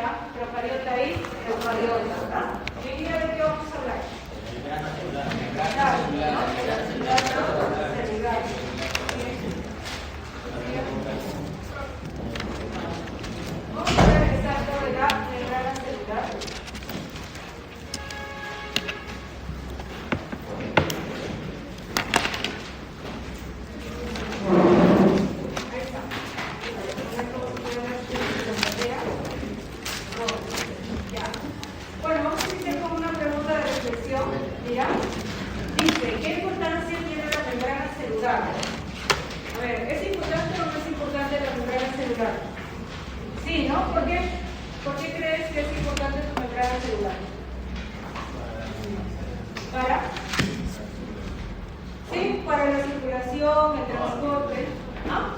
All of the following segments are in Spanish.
familia, procariota y eucariota, ¿verdad? ¿Y hoy día de qué vamos a hablar? Celular. Vamos a revisar sobre la membrana celular. Bueno, vamos a iniciar con una pregunta de reflexión. Mira, dice, ¿qué importancia tiene la membrana celular? A ver, ¿es importante o no es importante la membrana celular? Sí, ¿no? ¿Por qué? ¿Por qué crees que es importante tu membrana celular? ¿Para? Sí, para la circulación, el transporte. ¿Ah?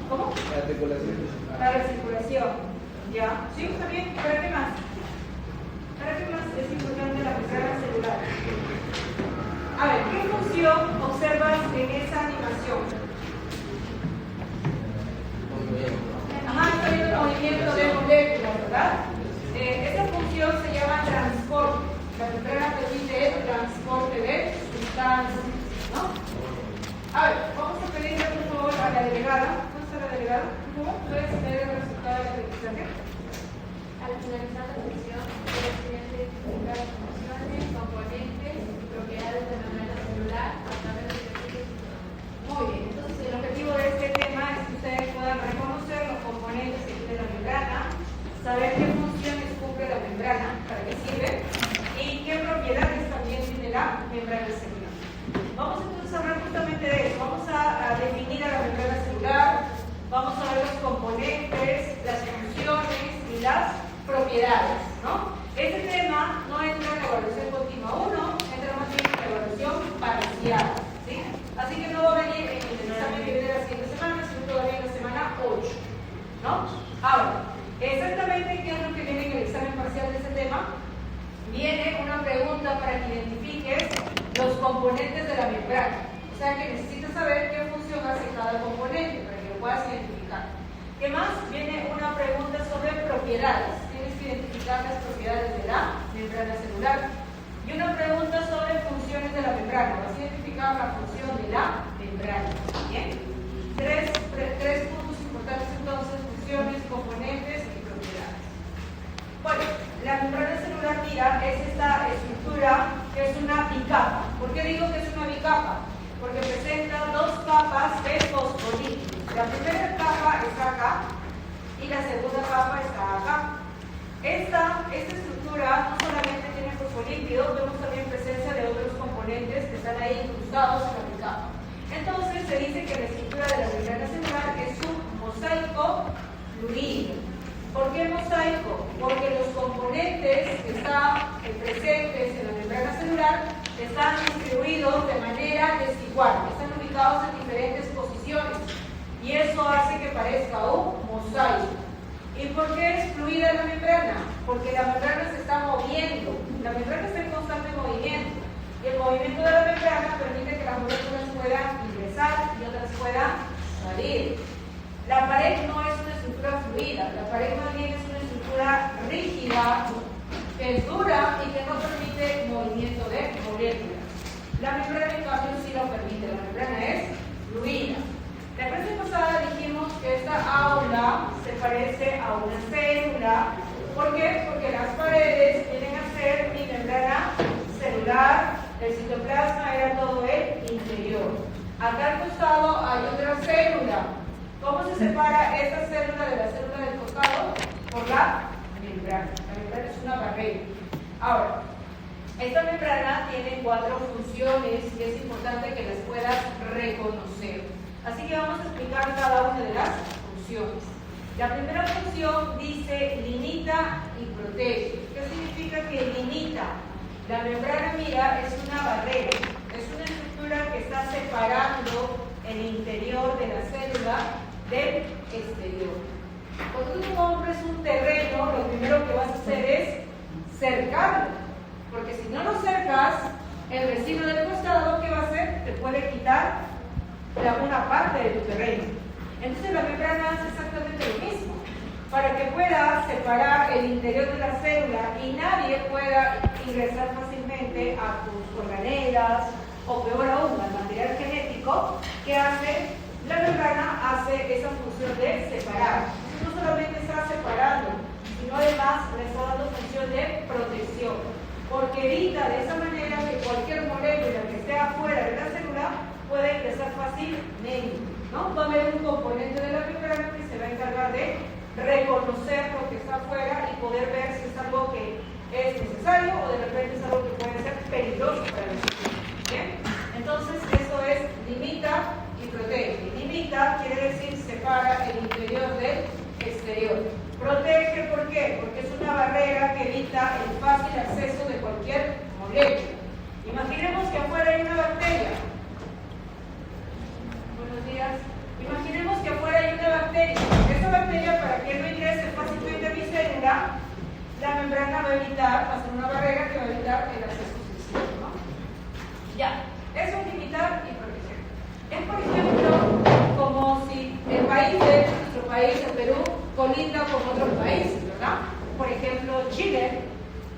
¿Cómo? Para la circulación. Para la circulación. ¿Ya? ¿Sí? ¿Está bien? ¿Para qué más? ¿Para qué más es importante la membrana celular? A ver, ¿qué función observas en esa animación? Ajá, está viendo el movimiento de moléculas, ¿verdad? Esa función se llama transporte. La membrana permite el transporte de sustancias, ¿no? A ver, vamos a pedirle por favor a la delegada. ¿Dónde está la delegada? Por favor, ¿puedes leer el resultado de la aprendizaje? Al finalizar la sesión, el estudiante identifica las funciones, componentes y propiedades de la membrana celular a través de ejercicios. Muy bien, entonces el objetivo de este tema es que ustedes puedan reconocer los componentes que tiene la membrana, saber qué funciones cumple la membrana, para qué sirve, y qué propiedades también tiene la membrana celular. Vamos entonces a hablar justamente de eso. Vamos a definir a la membrana celular, vamos a ver los componentes, las funciones y las propiedades, ¿no? Este tema no entra en la evaluación continua 1, entra más bien en la evaluación parcial, ¿sí? Así que no va a venir en el examen que viene la siguiente semana, sino todavía en la semana 8, ¿no? Ahora, exactamente qué es lo que viene en el examen parcial de este tema. Viene una pregunta para que identifiques los componentes de la membrana. O sea que necesitas saber qué función hace cada componente para que lo puedas identificar. ¿Qué más? Viene una pregunta sobre propiedades. Tienes que identificar las propiedades de la membrana celular. Y una pregunta sobre funciones de la membrana. Vas a identificar la función de la membrana. ¿Bien? Tres puntos importantes entonces: funciones, componentes y propiedades. Bueno, la membrana celular, mira, es esta estructura que es una bicapa. ¿Por qué digo que es una bicapa? Porque presenta dos capas de fosfolípidos. La primera capa está acá y la segunda capa está acá. Esta estructura no solamente tiene fosfolípidos, vemos también presencia de otros componentes que están ahí incrustados en la bicapa. Entonces se dice que la estructura de la membrana celular es un mosaico fluido. ¿Por qué mosaico? Porque los componentes que están presentes en la membrana celular están distribuidos de manera desigual, están ubicados en diferentes posiciones y eso hace que parezca un mosaico. ¿Y por qué es fluida la membrana? Porque la membrana se está moviendo, la membrana está en constante movimiento y el movimiento de la membrana permite que las moléculas puedan ingresar y otras puedan salir. La pared no es una estructura fluida, la pared más bien es una estructura rígida, que es dura y que no permite movimiento de moléculas. La membrana en cambio sí lo permite, la membrana es fluida. La clase pasada dijimos que esta aula se parece a una célula. ¿Por qué? Porque las paredes vienen a ser mi membrana celular, el citoplasma era todo el interior. Acá al costado hay otra célula. ¿Cómo se separa esta célula de la célula del costado? Por la membrana. La membrana es una barrera. Ahora, esta membrana tiene 4 funciones y es importante que las puedas reconocer. Así que vamos a explicar cada una de las funciones. La primera función dice limita y protege. ¿Qué significa que limita? La membrana, mira, es una barrera. Es una estructura que está separando el interior de la célula del exterior. Cuando tú compres un terreno, lo primero que vas a hacer es cercarlo, porque si no lo cercas, el vecino del costado, ¿qué va a hacer? Te puede quitar una parte de tu terreno. Entonces la membrana hace exactamente lo mismo. para que pueda separar el interior de la célula y nadie pueda ingresar fácilmente a tus organelas o peor aún al material genético, que hace la membrana, hace esa función de separar. No solamente está separando, sino además le está dando función de protección, porque evita de esa manera que cualquier molécula que esté afuera de la célula pueda ingresar fácilmente, ¿no? Va a haber un componente de la membrana que se va a encargar de reconocer lo que está afuera y poder ver si es algo que es necesario o de repente es algo que puede ser peligroso para el sistema. ¿Bien? Entonces eso es limita y protege. Limita quiere decir separa el interior del exterior. Protege, ¿por qué? Porque es una barrera que evita el fácil acceso de cualquier molécula. Imaginemos que afuera hay una bacteria. Buenos días. Imaginemos que afuera hay una bacteria. Esa bacteria, para que no ingrese fácilmente a mi célula, la membrana va a evitar, va a ser una barrera que va a evitar el acceso sencillo, ¿no? Ya, eso es limitar y proteger. Es, por ejemplo, como si el país, de hecho, nuestro país, el Perú, colinda con otros países, ¿verdad? Por ejemplo, Chile.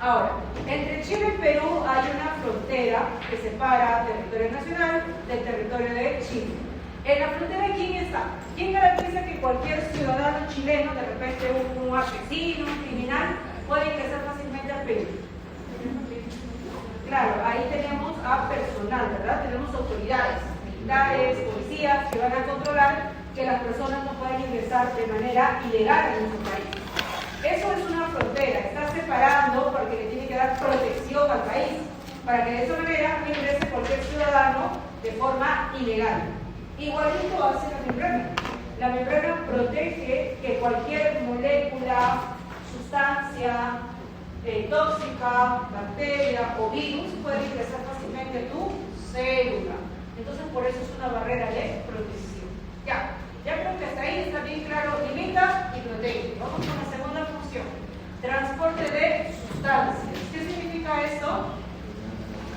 Ahora, entre Chile y Perú hay una frontera que separa territorio nacional del territorio de Chile. En la frontera, ¿quién está? ¿Quién garantiza que cualquier ciudadano chileno, de repente un asesino, un criminal, puede ingresar fácilmente al Perú? Claro, ahí tenemos a personal, ¿verdad? Tenemos autoridades, militares, policías, que van a controlar que las personas no puedan ingresar de manera ilegal en nuestro país. Eso es una frontera, está separando porque le tiene que dar protección al país, para que de esa manera no ingrese cualquier ciudadano de forma ilegal. Igualito hace la membrana. La membrana protege que cualquier molécula, sustancia tóxica, bacteria o virus pueda ingresar fácilmente a tu célula. Entonces, por eso es una barrera de protección. Ya creo que hasta ahí está bien claro. Limita y protege. Vamos con la segunda función. Transporte de sustancias. ¿Qué significa esto?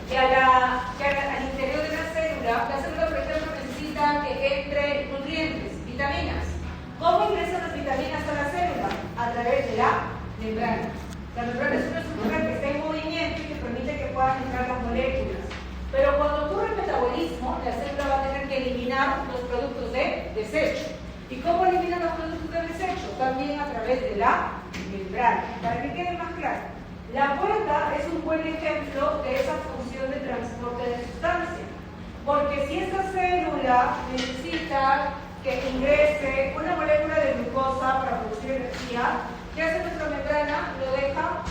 Que al interior de la célula, por ejemplo, necesita que entre nutrientes, vitaminas. ¿Cómo ingresan las vitaminas a la célula? A través de la membrana. La membrana es una estructura que está en movimiento y que permite que puedan entrar las moléculas. Pero cuando ocurre el metabolismo, la célula va a tener que eliminar los productos de desecho. ¿Y cómo eliminan los productos de desecho? También a través de la membrana. Para que quede más claro, la puerta es un buen ejemplo de esa función de transporte de sustancia. Porque si esta célula necesita que ingrese una molécula de glucosa para producir energía, ¿qué hace nuestra membrana? Lo deja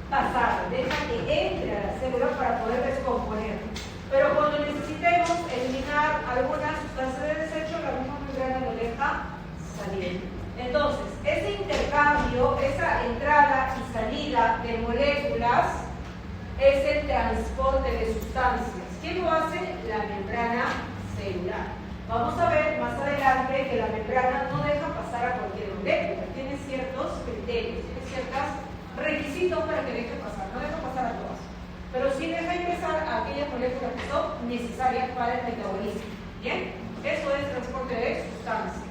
pasar, deja que entre a la célula para poder descomponer. Pero cuando necesitemos eliminar alguna sustancia de desecho, la misma membrana lo deja salir. Entonces, ese intercambio, esa entrada y salida de moléculas es el transporte de sustancias. ¿Quién lo hace? La membrana celular. Vamos a ver más adelante que la membrana no deja pasar a cualquier molécula. Tiene ciertos criterios, tiene ciertos requisitos para que deje pasar. No deja pasar a todas, pero sí deja ingresar a aquellas moléculas que son necesarias para el metabolismo. ¿Bien? Eso es transporte de sustancias.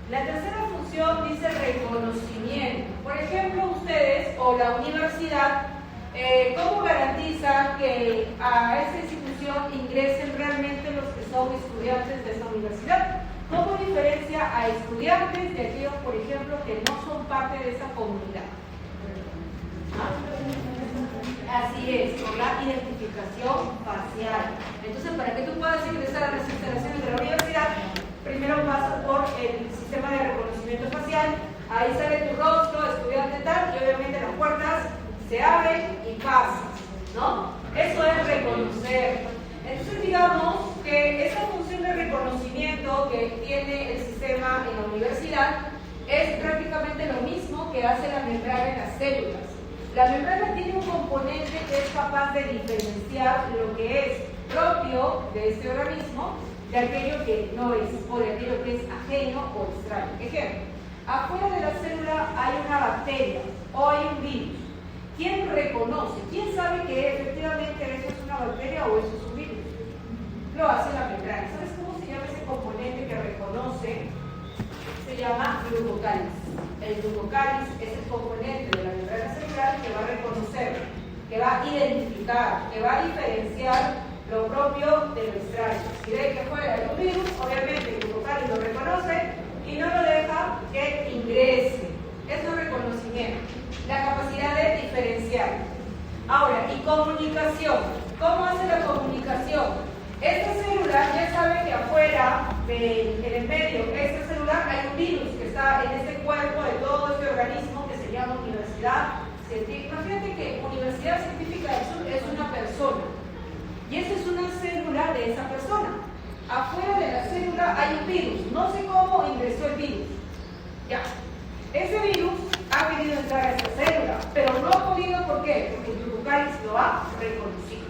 La tercera función dice reconocimiento. Por ejemplo, ustedes o la universidad, ¿cómo garantizan que a esa institución ingresen realmente los que son estudiantes de esa universidad? ¿Cómo diferencia a estudiantes de aquellos, por ejemplo, que no son parte de esa comunidad? Así es, por la identificación facial. Entonces, para que tú puedas ingresar a las instalaciones de la universidad, primero pasas por el sistema de reconocimiento facial. Ahí sale tu rostro, estudiante tal, y obviamente las puertas se abren y pasas, ¿no? Eso es reconocer. Entonces, digamos que esa función de reconocimiento que tiene el sistema en la universidad es prácticamente lo mismo que hace la membrana en las células. La membrana tiene un componente que es capaz de diferenciar lo que es propio de este organismo de aquello que no es, o de aquello que es ajeno o extraño. Ejemplo, afuera de la célula hay una bacteria o hay un virus. ¿Quién reconoce? ¿Quién sabe que efectivamente eso es una bacteria o eso es un virus? Lo hace la membrana. ¿Sabes cómo se llama ese componente que reconoce? Se llama glucocáliz. El glucocáliz es el componente de la membrana celular que va a reconocer, que va a identificar, que va a diferenciar lo propio de lo extraño. Si ve que fuera hay un virus, obviamente el glucocáliz lo reconoce y no lo deja que ingrese. Eso es reconocimiento, la capacidad de diferenciar. Ahora, y comunicación. ¿Cómo hace la comunicación? Esta célula ya sabe que afuera, en el medio de esta célula, hay un virus que está en este cuerpo de todo este organismo que se llama Universidad Científica. Imagínate que Universidad Científica del Sur es una persona y esta es una célula de esa persona. Afuera de la célula hay un virus. No sé cómo ingresó el virus. Ya. Ese virus ha querido entrar a esta célula, pero no ha podido. ¿Por qué? Porque el glucocáliz lo ha reconocido.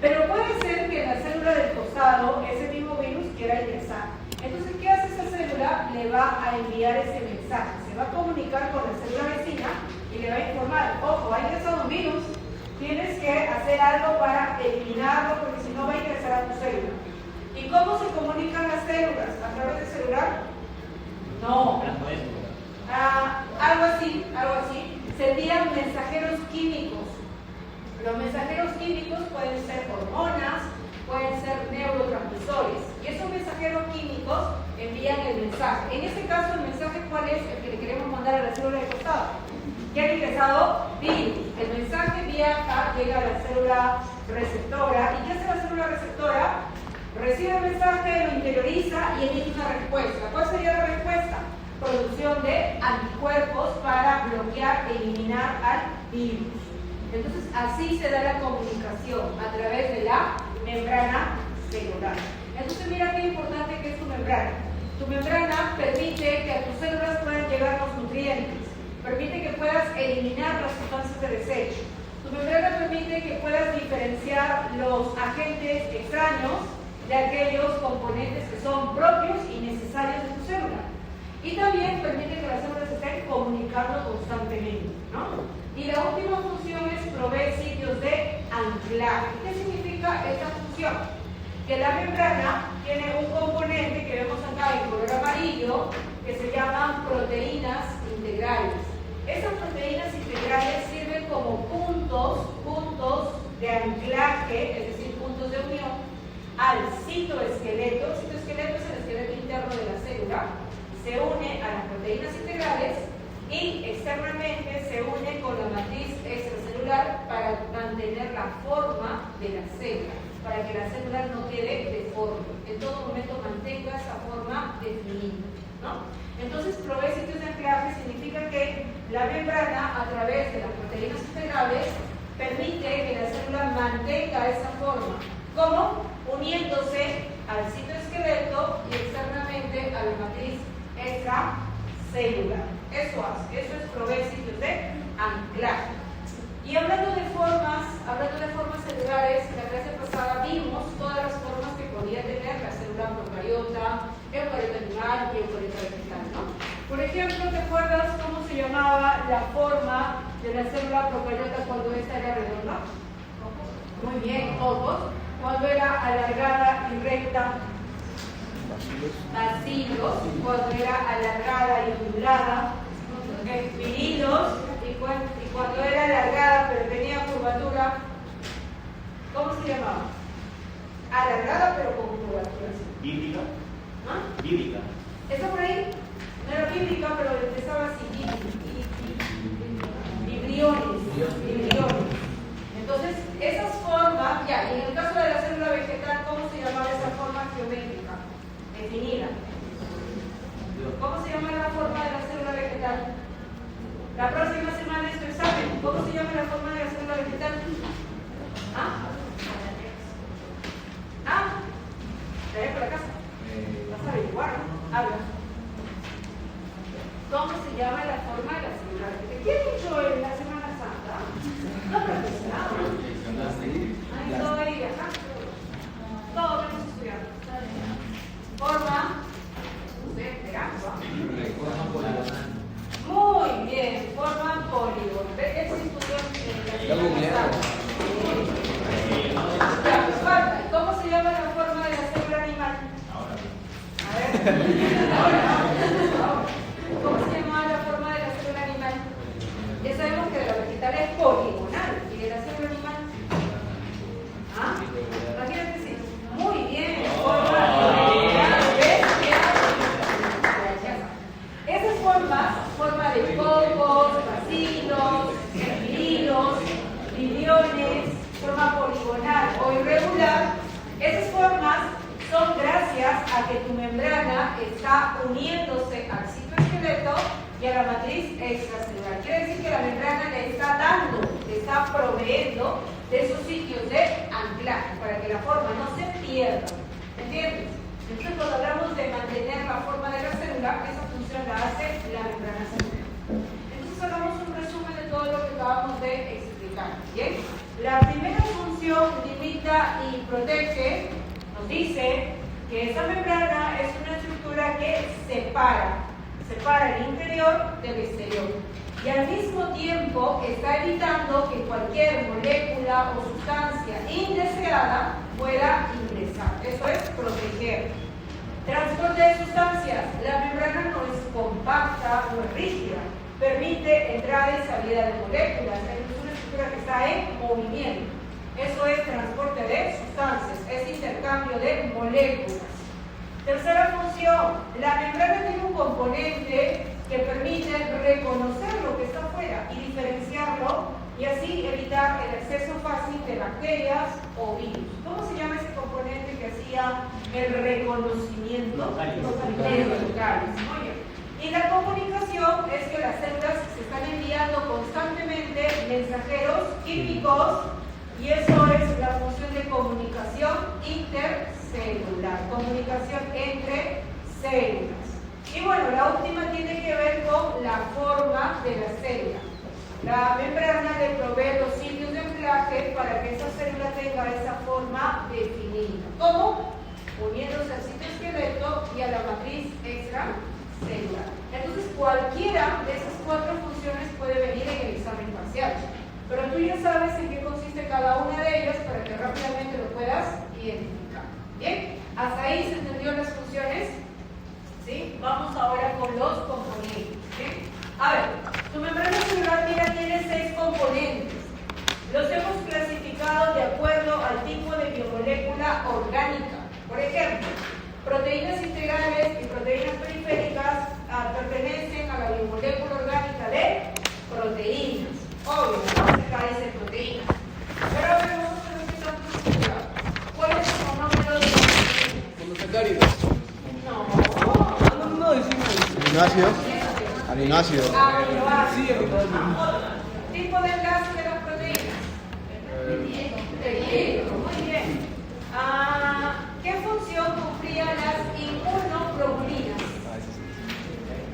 Pero puede ser que en la célula del costado ese mismo virus quiera ingresar. Entonces, ¿qué hace esa célula? Le va a enviar ese mensaje. Se va a comunicar con la célula vecina y le va a informar: ojo, ha ingresado un virus, tienes que hacer algo para eliminarlo porque si no va a ingresar a tu célula. ¿Y cómo se comunican las células? ¿A través del celular? No. Algo así. Se envían mensajeros químicos. Los mensajeros químicos pueden ser hormonas, pueden ser neurotransmisores. Y esos mensajeros químicos envían el mensaje. En este caso, el mensaje, ¿cuál es? El que le queremos mandar a la célula de costado. ¿Qué ha ingresado? Virus. El mensaje viaja, llega a la célula receptora. ¿Y qué hace la célula receptora? Recibe el mensaje, lo interioriza y emite una respuesta. ¿Cuál sería la respuesta? Producción de anticuerpos para bloquear e eliminar al virus. Entonces, así se da la comunicación a través de la membrana celular. Entonces, mira qué importante que es tu membrana. Tu membrana permite que a tus células puedan llegar los nutrientes, permite que puedas eliminar las sustancias de desecho. Tu membrana permite que puedas diferenciar los agentes extraños de aquellos componentes que son propios y necesarios de tu célula. Y también permite que las células estén comunicando constantemente, ¿no? Y la última función es proveer sitios de anclaje. ¿Qué significa esta función? Que la membrana tiene un componente que vemos acá en color amarillo que se llaman proteínas integrales. Esas proteínas integrales sirven como puntos de anclaje, es decir, puntos de unión al citoesqueleto. El citoesqueleto es el esqueleto interno de la célula. Se une a las proteínas integrales y externamente se une con la matriz extracelular para mantener la forma de la célula, para que la célula no quede deforme, en todo momento mantenga esa forma definida, ¿no? Entonces, proveer sitios de anclaje significa que la membrana, a través de las proteínas integrales, permite que la célula mantenga esa forma. ¿Cómo? Uniéndose al citoesqueleto y externamente a la matriz extracelular. Eso es proveer sitios de anclaje. Y hablando de formas celulares, la clase pasada vimos todas las formas que podía tener la célula procariota, eucariota animal y eucariota vegetal, ¿no? Por ejemplo, ¿te acuerdas cómo se llamaba la forma de la célula procariota cuando esta era redonda? Muy bien, ojos. Cuando era alargada y recta, bacilos. Cuando era alargada y ondulada, virilos. Y cuando era alargada pero tenía curvatura, ¿cómo se llamaba? Alargada pero con curvatura. ¿Bíblica? ¿Ah? Bíblica. ¿Está por ahí? No era bíblica, pero empezaba así. Vibriones. Entonces, esas formas, ya, y en el caso de la célula vegetal, ¿cómo se llamaba esa forma geométrica? Definida. ¿Cómo se llama la forma de la célula vegetal? La próxima semana es tu examen. ¿Cómo se llama la forma de la célula vegetal? ¿Ah? ¿Te ves por la casa? Vas a averiguar, ¿no? Habla. ¿Cómo se llama la forma de la célula vegetal? ¿Qué he dicho en la Semana Santa? No profesional. Ahí estoy viajando. Todo menos estudiando. Forma de agua. Muy bien, forma polígono. Esa discusión en la Semana Santa. Ya, pues falta. ¿Cómo se llama la forma de la célula animal? A ver. Ahora. ¿Cómo se llama la forma de la no se pierdan. ¿Entiendes? Entonces, cuando hablamos de mantener la forma de la célula, esa función la hace la membrana celular. Entonces, hagamos un resumen de todo lo que acabamos de explicar. ¿Bien? La primera función, limita y protege, nos dice que esa membrana es una estructura que separa el interior del exterior. Y al mismo tiempo está evitando que cualquier molécula o sustancia indeseada pueda ingresar. Eso es proteger. Transporte de sustancias. La membrana no es compacta, no es rígida. Permite entrada y salida de moléculas. Es una estructura que está en movimiento. Eso es transporte de sustancias. Es intercambio de moléculas. Tercera función. La membrana tiene un componente que permite reconocer lo que está afuera y diferenciarlo y así evitar el acceso fácil de bacterias o virus. ¿Cómo se llama ese componente que hacía el reconocimiento? Los locales. Muy bien. Y la comunicación es que las células se están enviando constantemente mensajeros químicos y eso es la función de comunicación intercelular, comunicación entre células. Y bueno, la última tiene que ver con la forma de la célula. La membrana le provee los sitios de anclaje para que esa célula tenga esa forma definida. ¿Cómo? Uniéndose al citoesqueleto y a la matriz extracelular. Entonces, cualquiera de esas cuatro funciones puede venir en el examen parcial. Pero tú ya sabes en qué consiste cada una de ellas para que rápidamente lo puedas identificar. ¿Bien? ¿Hasta ahí se entendió las funciones? ¿Sí? Vamos ahora con los componentes. ¿Sí? A ver, tu membrana celular, mira, tiene 6 componentes. Los hemos clasificado de acuerdo al tipo de biomolécula orgánica. Por ejemplo, proteínas integrales y proteínas periféricas pertenecen a la biomolécula orgánica de proteínas. Obvio, ¿no? Acá dice proteínas. Pero ahora vamos a ver qué están clasificados. ¿Cuál es el número de proteínas? Monosacáridos. No. Aminoácidos. Aminoácidos. Tipo de enlace de las proteínas. Peptido. Muy bien. ¿Qué función cumplían las inmunoglobulinas?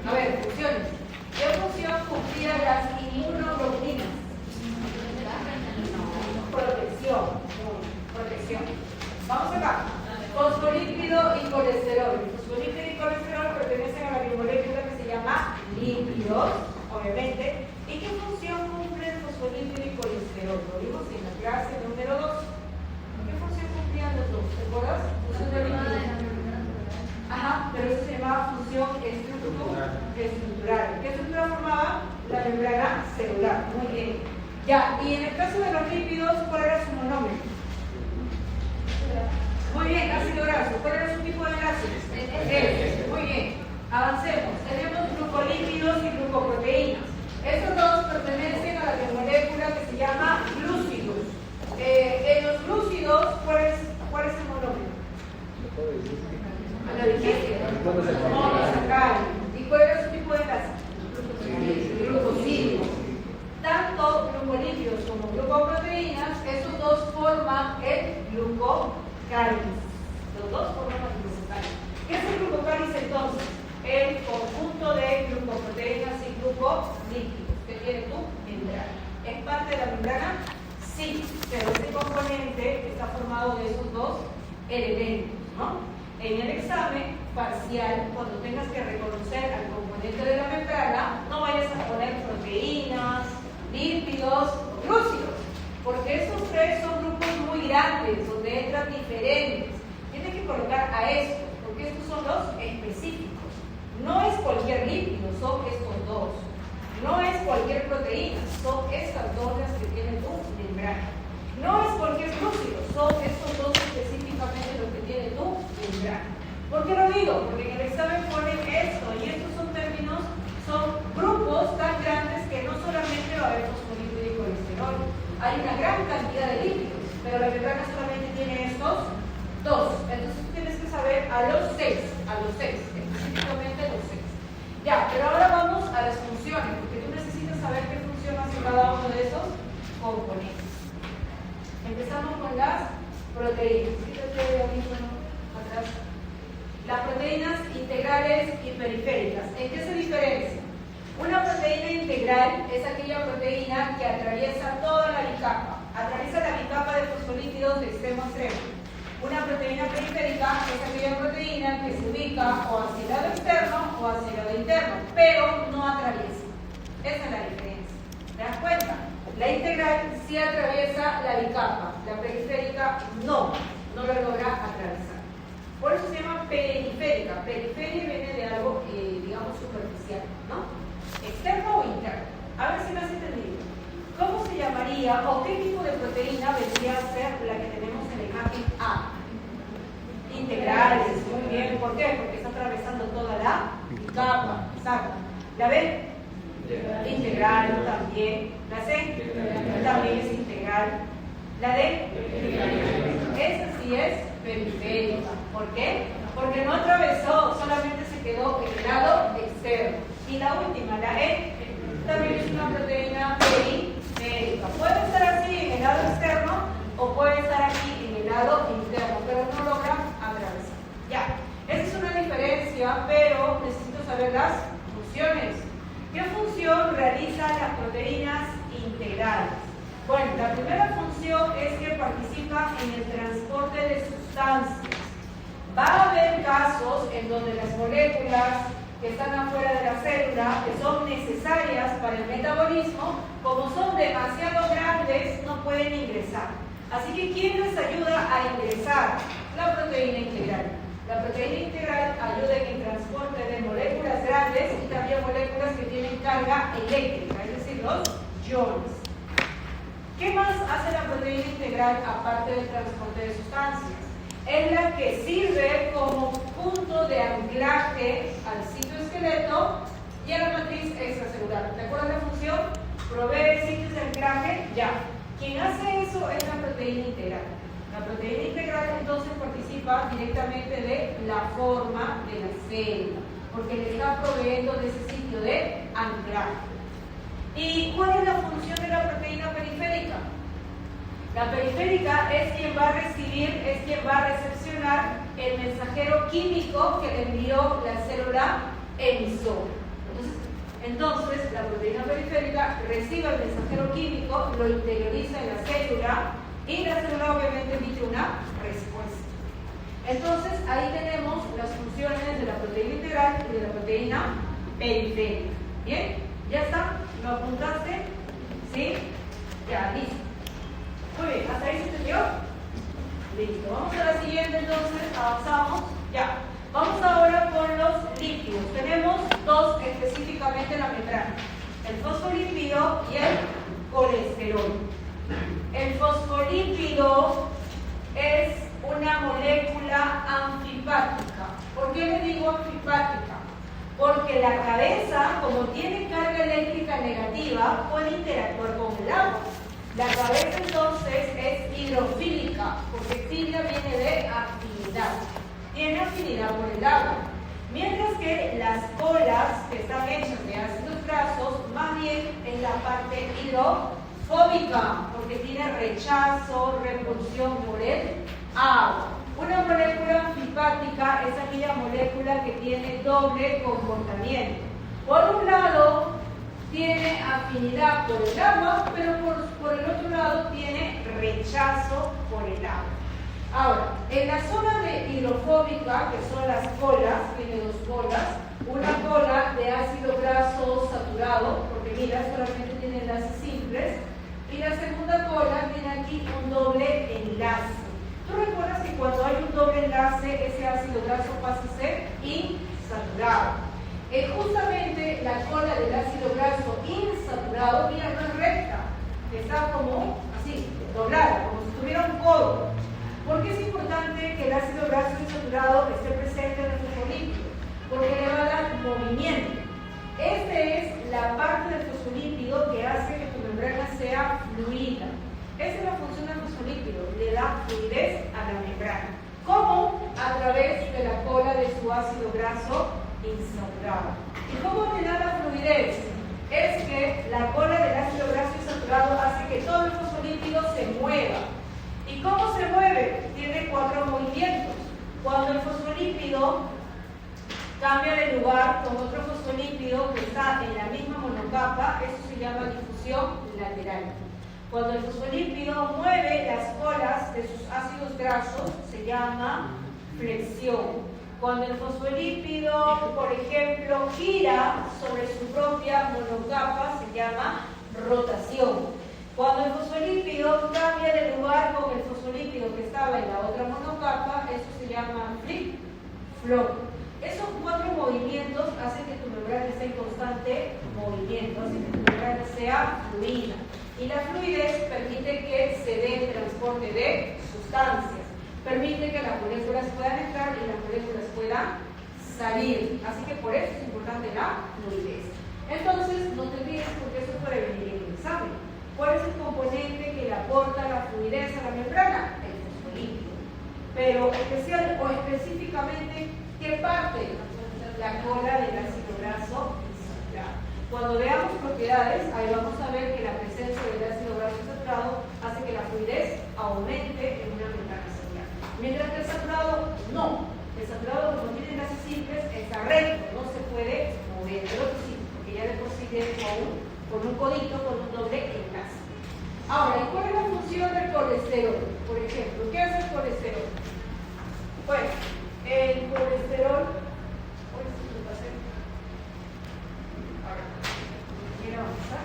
A ver, funciones. ¿Qué función cumplían las inmunoglobulinas? Protección. Protección. Vamos acá. Fosfolípido y colesterol. El fosfolípido y colesterol pertenecen a la biomolécula que se llama lípidos, obviamente. ¿Y qué función cumple el fosfolípido y colesterol? Lo vimos en la clase número 2. ¿Qué función cumplían los dos? ¿Te acuerdas? Función de lípidos. Ajá, pero eso se llamaba función estructural. ¿Qué estructura formaba? La membrana celular. Muy bien. Ya, y en el caso de los lípidos, ¿cuál era su monómero? Muy bien, ácido graso. ¿Cuál era su tipo de enlace? Muy bien. Avancemos. Tenemos glucolípidos y glucoproteínas. Estos dos pertenecen a la biomolécula que se llama glúcidos. En los glúcidos, ¿cuál es el monómero? ¿Lo dijiste? Monosacárido. ¿Y cuál era su tipo de enlace? Glucosídeos. Tanto glucolípidos como glucoproteínas, esos dos forman el glucocáliz. Los dos forman el glucocáliz. ¿Qué es el glucocáliz entonces? El conjunto de glucoproteínas y glucolípidos que tiene tu membrana. ¿Es parte de la membrana? Sí, pero este componente está formado de esos dos elementos, ¿no? En el examen parcial, cuando tengas que reconocer al componente de la membrana, no vayas a poner proteínas, lípidos, glúcidos, porque estos tres son grupos muy grandes, donde entran diferentes. Tienes que colocar a estos, porque estos son los específicos. No es cualquier lípido, son estos dos. No es cualquier proteína, son estas dos las que tiene tu membrana. No es cualquier glúcido, son estos dos específicamente los que tiene tu membrana. ¿Por qué lo digo? Porque en el examen ponen esto, y estos son términos, son grupos tan grandes que no solamente va a haber fosfolípido y colesterol, hay una gran cantidad de lípidos, pero la membrana solamente tiene estos dos. Entonces tú tienes que saber a los seis, específicamente los 6. Ya, pero ahora vamos a las funciones, porque tú necesitas saber qué función hace cada uno de esos componentes. Empezamos con las proteínas. atrás. Las proteínas integrales y periféricas. ¿En qué se diferencia? Una proteína integral es aquella proteína que atraviesa toda la bicapa, atraviesa la bicapa de fosfolípidos de extremo a extremo. Una proteína periférica es aquella proteína que se ubica o hacia el lado externo o hacia el lado interno, pero no atraviesa. Esa es la diferencia. ¿Te das cuenta? La integral sí atraviesa la bicapa, la periférica no la logra atravesar. Por eso se llama periférica. Periferia viene de algo, digamos, superficial, ¿no? ¿Externo o interno? A ver si me has entendido. ¿Cómo se llamaría o qué tipo de proteína vendría a ser la que tenemos en la imagen A? Integrales, muy bien. ¿Por qué? Porque está atravesando toda la capa. Exacto. ¿La B? Integral también. ¿La C? También es integral. ¿La D? Esa sí es periférica. ¿Por qué? Porque no atravesó, solamente se quedó en el lado externo. Y la última, la E, también es una proteína periférica. Puede estar así en el lado externo o puede estar aquí en el lado interno, pero no logra atravesar. Ya, esa es una diferencia, pero necesito saber las funciones. ¿Qué función realizan las proteínas integrales? Bueno, la primera función es que participa en el transporte de sustancias. Va a haber casos en donde las moléculas que están afuera de la célula, que son necesarias para el metabolismo, como son demasiado grandes, no pueden ingresar. Así que, ¿quién les ayuda a ingresar? La proteína integral. La proteína integral ayuda en el transporte de moléculas grandes y también moléculas que tienen carga eléctrica, es decir, los iones. ¿Qué más hace la proteína integral aparte del transporte de sustancias? Es la que sirve como punto de anclaje al citoesqueleto y a la matriz extracelular. ¿Te acuerdas la función? Provee sitios de anclaje, ya. Quien hace eso es la proteína integral. La proteína integral entonces participa directamente de la forma de la célula, porque le está proveyendo de ese sitio de anclaje. ¿Y cuál es la función de la proteína periférica? La periférica es quien va a recibir, es quien va a recepcionar el mensajero químico que le envió la célula emisora. Entonces, la proteína periférica recibe el mensajero químico, lo interioriza en la célula y la célula obviamente emite una respuesta. Entonces, ahí tenemos las funciones de la proteína integral y de la proteína periférica. ¿Bien? ¿Ya está? ¿Lo apuntaste? ¿Sí? Ya, listo. Muy bien, ¿hasta ahí se entendió? Listo. Vamos a la siguiente entonces, avanzamos. Ya. Vamos ahora con los lípidos. Tenemos dos específicamente en la membrana: el fosfolípido y el colesterol. El fosfolípido es una molécula anfipática. ¿Por qué le digo anfipática? Porque la cabeza, como tiene carga eléctrica negativa, puede interactuar con el agua. La cabeza entonces es hidrofílica, porque filia viene de afinidad. Tiene afinidad por el agua. Mientras que las colas, que están hechas de ácidos grasos, más bien en la parte hidrofóbica, porque tiene rechazo, repulsión por el agua. Una molécula anfipática es aquella molécula que tiene doble comportamiento. Por un lado, tiene afinidad por el agua, pero por el otro lado tiene rechazo por el agua. Ahora, en la zona de hidrofóbica, que son las colas, tiene dos colas, una cola de ácido graso saturado, porque mira, solamente tiene enlaces simples, y la segunda cola tiene aquí un doble enlace. ¿Tú recuerdas que cuando hay un doble enlace, ese ácido graso pasa a ser insaturado? Justamente la cola del ácido graso insaturado, mira, no es recta, está como así, doblada, como si tuviera un codo. ¿Por qué es importante que el ácido graso insaturado esté presente en el fosfolípido? Porque le va a dar movimiento. Esta es la parte del fosfolípido que hace que tu membrana sea fluida. Esa es la función del fosfolípido, le da fluidez a la membrana. ¿Cómo? A través de la cola de su ácido graso insaturado. ¿Y cómo te da la fluidez? Es que la cola del ácido graso insaturado hace que todo el fosfolípido se mueva. ¿Y cómo se mueve? Tiene 4 movimientos. Cuando el fosfolípido cambia de lugar con otro fosfolípido que está en la misma monocapa, eso se llama difusión lateral. Cuando el fosfolípido mueve las colas de sus ácidos grasos, se llama flexión. Cuando el fosfolípido, por ejemplo, gira sobre su propia monocapa, se llama rotación. Cuando el fosfolípido cambia de lugar con el fosfolípido que estaba en la otra monocapa, eso se llama flip-flop. Esos 4 movimientos hacen que tu membrana esté en constante movimiento, hacen que tu membrana sea fluida. Y la fluidez permite que se dé el transporte de sustancias, permite que las moléculas puedan entrar y las moléculas puedan salir. Así que por eso es importante la fluidez. Entonces, no te olvides porque eso puede venir en el examen. ¿Cuál es el componente que le aporta la fluidez a la membrana? El fosfolípido. Pero especial o específicamente, ¿qué parte? La cola del ácido graso insaturado. Cuando veamos propiedades, ahí vamos a ver que la presencia del ácido graso insaturado hace que la fluidez aumente en una membrana celular. Mientras que el saturado no. El saturado, como tiene enlaces simples, está recto, no se puede mover. El otro sí, porque ya de por sí viene con un codito, con un doble enlace. Ahora, ¿y cuál es la función del colesterol? Por ejemplo, ¿qué hace el colesterol? Pues, el colesterol, quiero avanzar.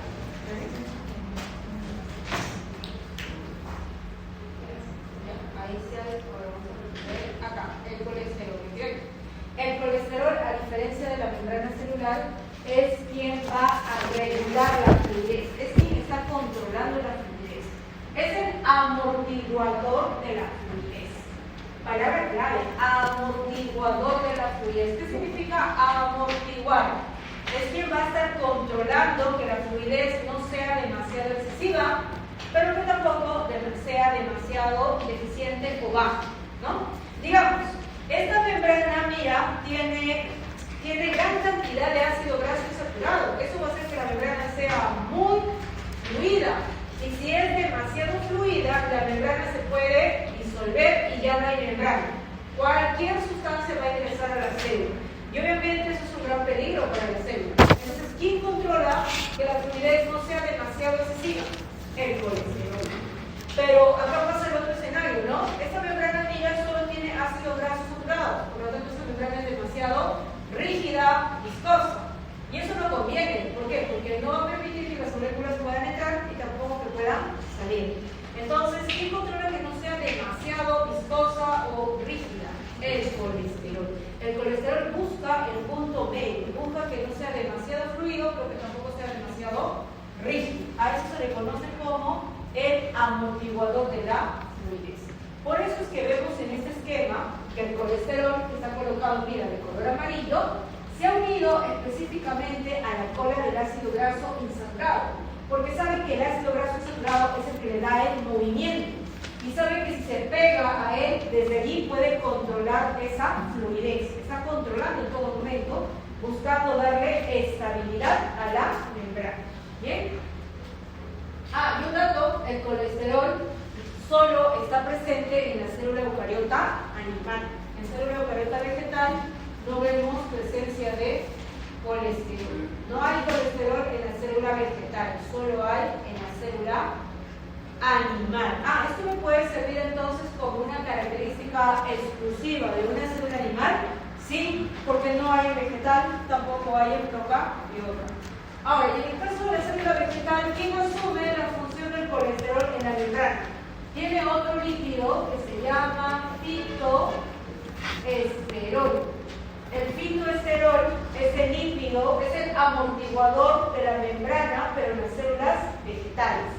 Ahí se ha acá, el colesterol. El colesterol, a diferencia de la membrana celular, es quien va a regular la fluidez, es quien está controlando la fluidez. Es el amortiguador de la fluidez. Palabra clave, amortiguador de la fluidez. ¿Qué significa amortiguar? Es quien va a estar controlando que la fluidez no sea demasiado excesiva, pero que tampoco sea demasiado deficiente o baja, ¿no? Digamos, esta membrana, mira, tiene gran cantidad de ácido graso insaturado. Eso va a hacer que la membrana sea muy fluida. Y si es demasiado fluida, la membrana se puede disolver y ya no hay membrana. Cualquier sustancia va a ingresar a la célula. Y obviamente eso es un gran peligro para la célula. Entonces, ¿quién controla que la fluidez no sea demasiado excesiva? El colesterol. Pero acá pasa el otro escenario, ¿no? Esta membrana mira solo tiene ácido graso saturado. Por lo tanto, esta membrana es demasiado rígida, viscosa. Y eso no conviene. ¿Por qué? Porque no va a permitir que las moléculas puedan entrar y tampoco que puedan salir. Entonces, ¿quién controla que no sea demasiado viscosa o rígida? El colesterol. El colesterol busca el punto medio, busca que no sea demasiado fluido, pero que tampoco sea demasiado rígido. A eso se le conoce como el amortiguador de la fluidez. Por eso es que vemos en este esquema que el colesterol, que está colocado, mira, de color amarillo, se ha unido específicamente a la cola del ácido graso insaturado, porque sabe que el ácido graso insaturado es el que le da el movimiento, y sabe que si se pega a él, desde allí puede controlar esa fluidez. Está controlando en todo momento, buscando darle estabilidad a la membrana. ¿Bien? Y un dato, el colesterol solo está presente en la célula eucariota animal. En célula eucariota vegetal no vemos presencia de colesterol. No hay colesterol en la célula vegetal, solo hay en la célula animal. Esto me puede servir entonces como una característica exclusiva de una célula animal. Sí, porque no hay en vegetal, tampoco hay en procardiota. Ahora, y en el caso de la célula vegetal, ¿quién asume la función del colesterol en la membrana? Tiene otro líquido que se llama fitoesterol. El fitoesterol es el lípido, es el amortiguador de la membrana, pero en las células vegetales.